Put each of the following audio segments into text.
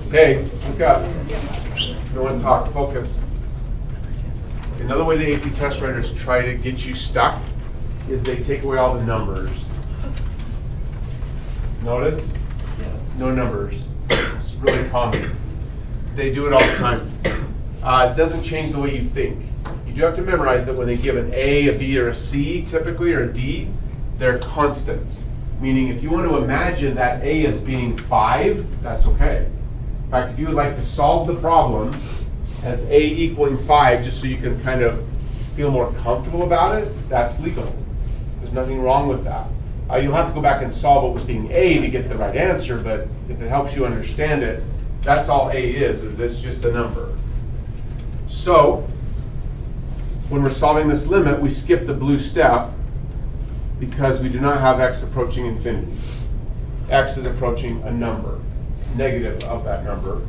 Hey, look up. No one talk, focus. Another way the AP test writers try to get you stuck is they take away all the numbers. Notice? No numbers. It's really common. They do it all the time. It doesn't change the way you think. You do have to memorize that when they give an A, a B, or a C typically, or a D, they're constants. Meaning if you want to imagine that A as being 5, that's okay. In fact, if you would like to solve the problem as A equaling 5, just so you can kind of feel more comfortable about it, that's legal. There's nothing wrong with that. You'll have to go back and solve it with being A to get the right answer, but if it helps you understand it, that's all A is it's just a number. So, when we're solving this limit, we skip the blue step because we do not have x approaching infinity. X is approaching a number, negative of that number.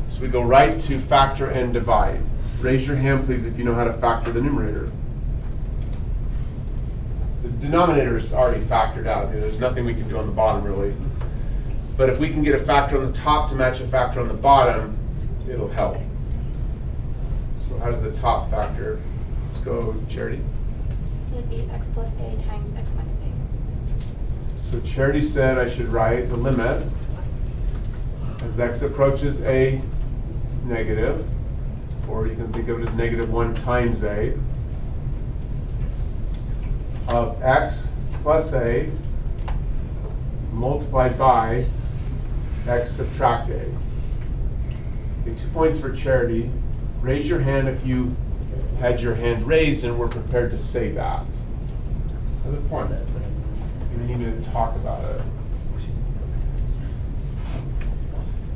So we go right to factor and divide. Raise your hand, please, if you know how to factor the numerator. The denominator is already factored out. There's nothing we can do on the bottom, really. But if we can get a factor on the top to match a factor on the bottom, it'll help. So how does the top factor? Let's go, Charity. It would be x plus a times x minus a. So Charity said I should write the limit as x approaches a negative, or you can think of it as -1 times a, of x plus a multiplied by x subtract a. Okay, 2 points for Charity. Raise your hand if you had your hand raised and were prepared to say that. Another point. We need to talk about it.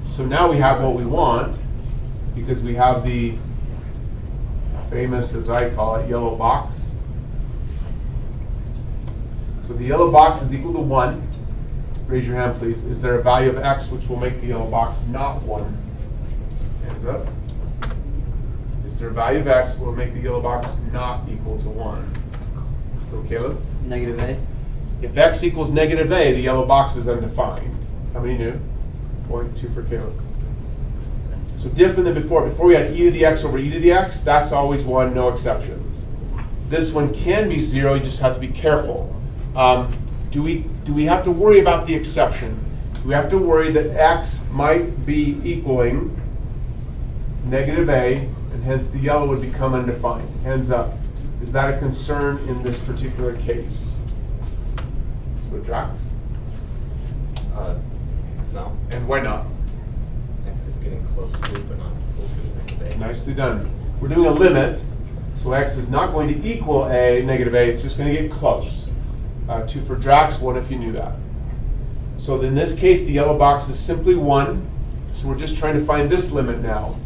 So now we have what we want because we have the famous, as I call it, yellow box. So the yellow box is equal to 1. Raise your hand, please. Is there a value of x which will make the yellow box not 1? Hands up. Is there a value of x that will make the yellow box not equal to 1? Let's go, Caleb. Negative a. If x equals negative a, the yellow box is undefined. How many knew? 2 for Caleb. So different than before. Before we had e to the x over e to the x, that's always 1, no exceptions. This one can be 0, you just have to be careful. Do we have to worry about the exception? Do we have to worry that x might be equaling negative a, and hence the yellow would become undefined? Hands up. Is that a concern in this particular case? So Drax? No. And why not? X is getting close to, but not full to negative a. Nicely done. We're doing a limit, so x is not going to equal a, negative a, it's just going to get close. 2 for Drax, 1 if you knew that. So in this case, the yellow box is simply 1, so we're just trying to find this limit now.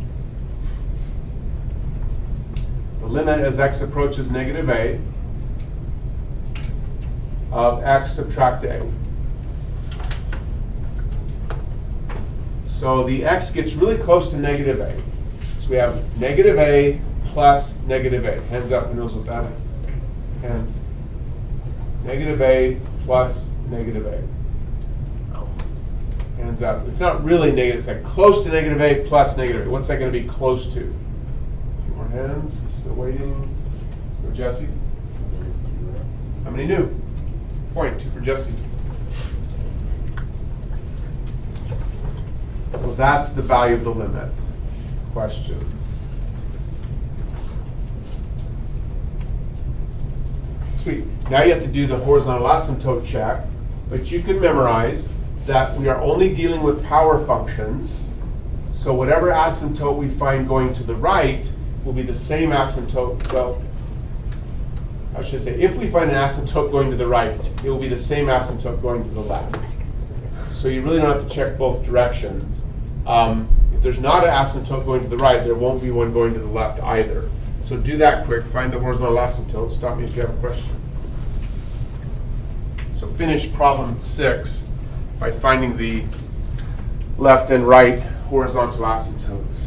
The limit as x approaches negative a of x subtract a. So the x gets really close to negative a. So we have negative a plus negative a. Hands up, who knows what that is? Hands. Negative a plus negative a. Hands up. It's not really negative. It's like close to negative a plus negative a. What's that going to be close to? A few more hands. Still waiting. Let's go, Jesse. How many knew? 2 for Jesse. So that's the value of the limit. Questions? Sweet. Now you have to do the horizontal asymptote check, but you can memorize that we are only dealing with power functions. So whatever asymptote we find going to the right will be the same asymptote. Well, I should say, if we find an asymptote going to the right, it will be the same asymptote going to the left. So you really don't have to check both directions. If there's not an asymptote going to the right, there won't be one going to the left either. So do that quick. Find the horizontal asymptote. Stop me if you have a question. So finish problem 6 by finding the left and right horizontal asymptotes.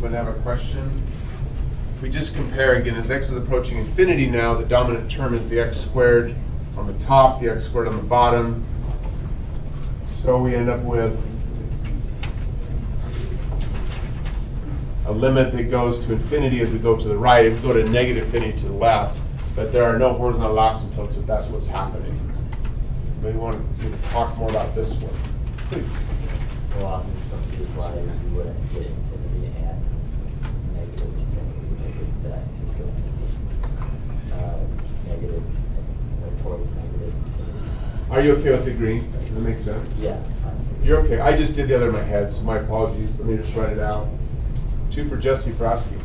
Anybody have a question? We just compare again, as x is approaching infinity now, the dominant term is the x squared on the top, the x squared on the bottom. So we end up with a limit that goes to infinity as we go to the right. If we go to negative infinity to the left, but there are no horizontal asymptotes if that's what's happening. Maybe want to talk more about this one. Please. Well, obviously, is why you wouldn't get infinity at negative infinity, because that is going negative, or towards negative infinity. Are you okay with the green? Does it make sense? Yeah. I see. You're okay. I just did the other in my head, so my apologies. Let me just write it out. 2 for Jesse for asking.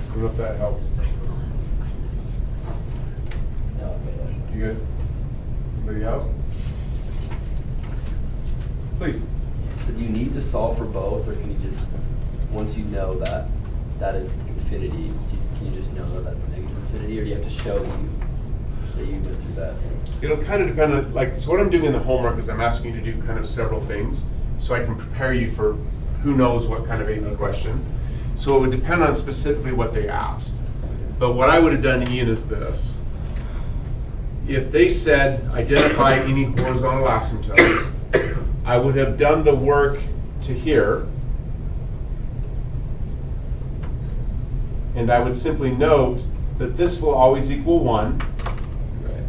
I don't know if that helps. No, okay. You good? Anybody else? Please. So do you need to solve for both, or can you just, once you know that that is infinity, can you just know that that's negative infinity, or do you have to show that you went through that? It'll kind of depend on, like, so what I'm doing in the homework is I'm asking you to do kind of several things so I can prepare you for who knows what kind of AP question. So it would depend on specifically what they asked. But what I would have done, Ian, is this. If they said identify any horizontal asymptotes, I would have done the work to here. And I would simply note that this will always equal 1. Right.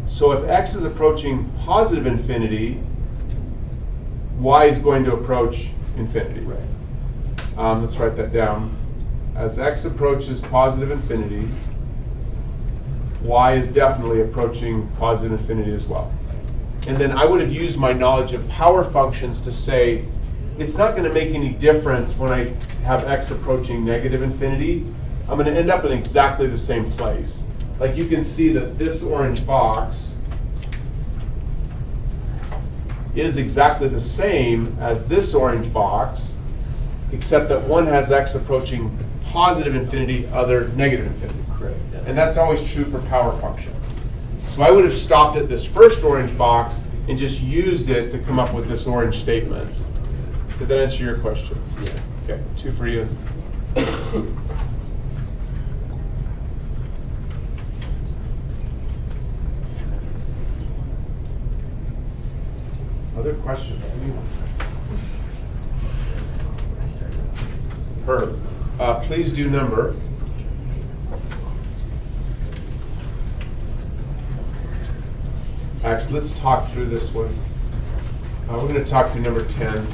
So if x is approaching positive infinity, y is going to approach infinity. Right. Let's write that down. As x approaches positive infinity, y is definitely approaching positive infinity as well. And then I would have used my knowledge of power functions to say, it's not going to make any difference when I have x approaching negative infinity. I'm going to end up in exactly the same place. Like you can see that this orange box is exactly the same as this orange box, except that one has x approaching positive infinity, other negative infinity. Correct. Yeah. And that's always true for power functions. So I would have stopped at this first orange box and just used it to come up with this orange statement. Did that answer your question? Yeah. Okay, 2 for you. Other questions? Herb, please do number. Actually, let's talk through this one. We're going to talk through number 10.